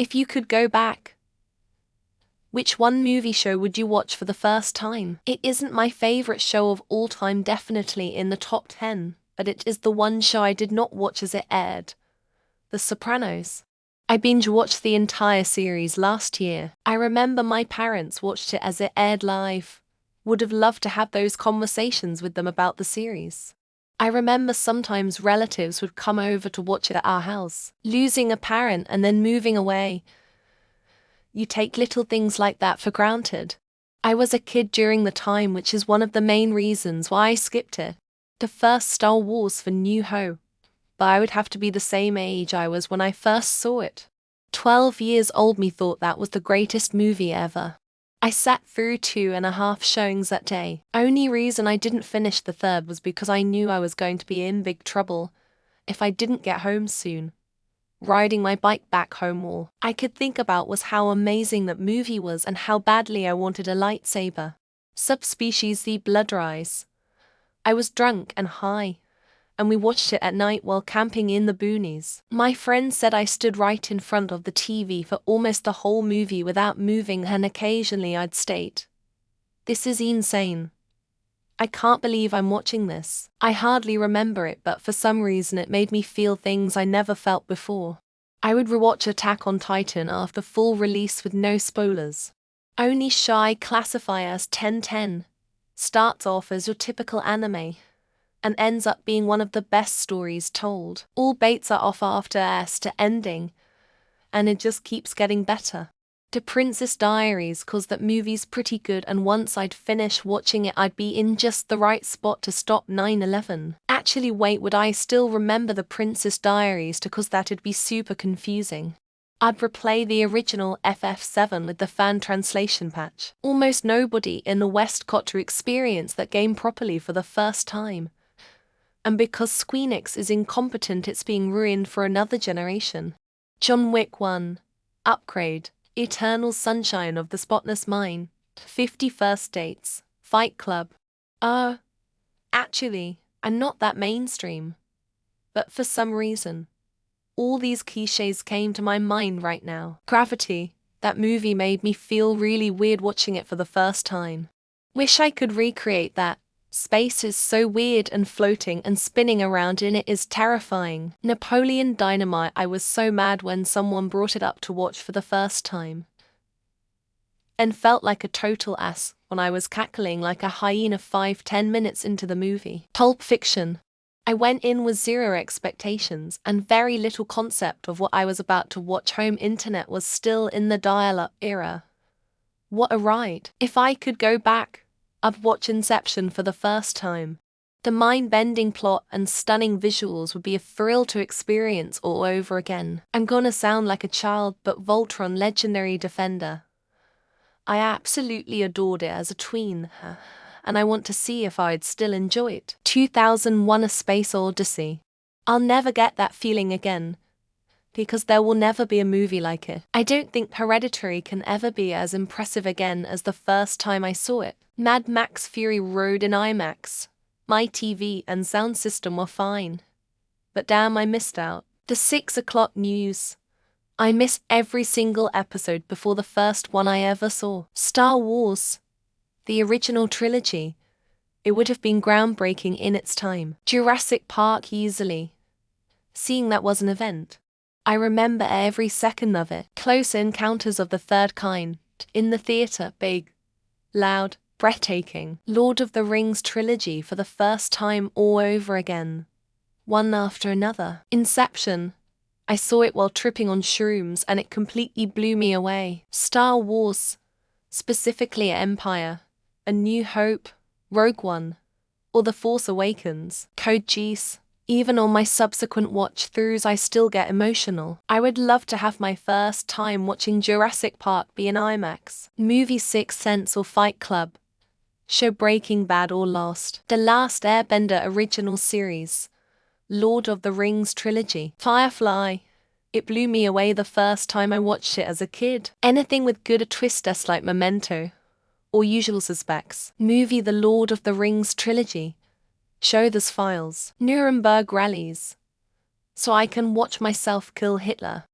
If you could go back, which one movie show would you watch for the first time? It isn't my favorite show of all time, definitely in the top 10, but it is the one show I did not watch as it aired. The Sopranos. I binge-watched the entire series last year. I remember my parents watched it as it aired live. Would have loved to have those conversations with them about the series. I remember sometimes relatives would come over to watch it at our house. Losing a parent and then moving away. You take little things like that for granted. I was a kid during the time, which is one of the main reasons why I skipped it. The first Star Wars for New Hope. But I would have to be the same age I was when I first saw it. 12 years old me thought that was the greatest movie ever. I sat through 2.5 showings that day. Only reason I didn't finish the third was because I knew I was going to be in big trouble if I didn't get home soon. Riding my bike back home, all I could think about was how amazing that movie was and how badly I wanted a lightsaber. Subspecies the Blood Rise. I was drunk and high, and we watched it at night while camping in the boonies. My friend said I stood right in front of the TV for almost the whole movie without moving, and occasionally I'd state, "This is insane. I can't believe I'm watching this." I hardly remember it, but for some reason it made me feel things I never felt before. I would rewatch Attack on Titan after full release with no spoilers. Only Shy classify as 10/10. Starts off as your typical anime and ends up being one of the best stories told. All baits are off after S to ending, and it just keeps getting better. The Princess Diaries, cause that movie's pretty good, and once I'd finish watching it I'd be in just the right spot to stop 9/11. Actually wait, would I still remember the Princess Diaries cause that'd be super confusing. I'd replay the original FF7 with the fan translation patch. Almost nobody in the West got to experience that game properly for the first time. And because Squeenix is incompetent, it's being ruined for another generation. John Wick 1. Upgrade. Eternal Sunshine of the Spotless Mind. 50 First Dates. Fight Club. Actually, I'm not that mainstream. But for some reason, all these cliches came to my mind right now. Gravity. That movie made me feel really weird watching it for the first time. Wish I could recreate that. Space is so weird, and floating and spinning around in it is terrifying. Napoleon Dynamite. I was so mad when someone brought it up to watch for the first time, and felt like a total ass when I was cackling like a hyena 5-10 minutes into the movie. Pulp Fiction. I went in with zero expectations and very little concept of what I was about to watch. Home internet was still in the dial-up era. What a ride. If I could go back, I'd watch Inception for the first time. The mind-bending plot and stunning visuals would be a thrill to experience all over again. I'm gonna sound like a child, but Voltron Legendary Defender. I absolutely adored it as a tween, and I want to see if I'd still enjoy it. 2001: A Space Odyssey. I'll never get that feeling again, because there will never be a movie like it. I don't think Hereditary can ever be as impressive again as the first time I saw it. Mad Max Fury Road in IMAX. My TV and sound system were fine, but damn, I missed out. The 6 o'clock news. I missed every single episode before the first one I ever saw. Star Wars. The original trilogy. It would have been groundbreaking in its time. Jurassic Park easily. Seeing that was an event. I remember every second of it. Close Encounters of the Third Kind. In the theater, big, loud, breathtaking. Lord of the Rings trilogy for the first time all over again. One after another. Inception. I saw it while tripping on shrooms and it completely blew me away. Star Wars. Specifically Empire, A New Hope, Rogue One, or The Force Awakens. Code Geass. Even on my subsequent watch-throughs I still get emotional. I would love to have my first time watching Jurassic Park be in IMAX. Movie Sixth Sense or Fight Club. Show Breaking Bad or Lost. The Last Airbender original series. Lord of the Rings trilogy. Firefly. It blew me away the first time I watched it as a kid. Anything with good a twist like Memento or Usual Suspects. Movie The Lord of the Rings trilogy. Show those files. Nuremberg rallies. So I can watch myself kill Hitler.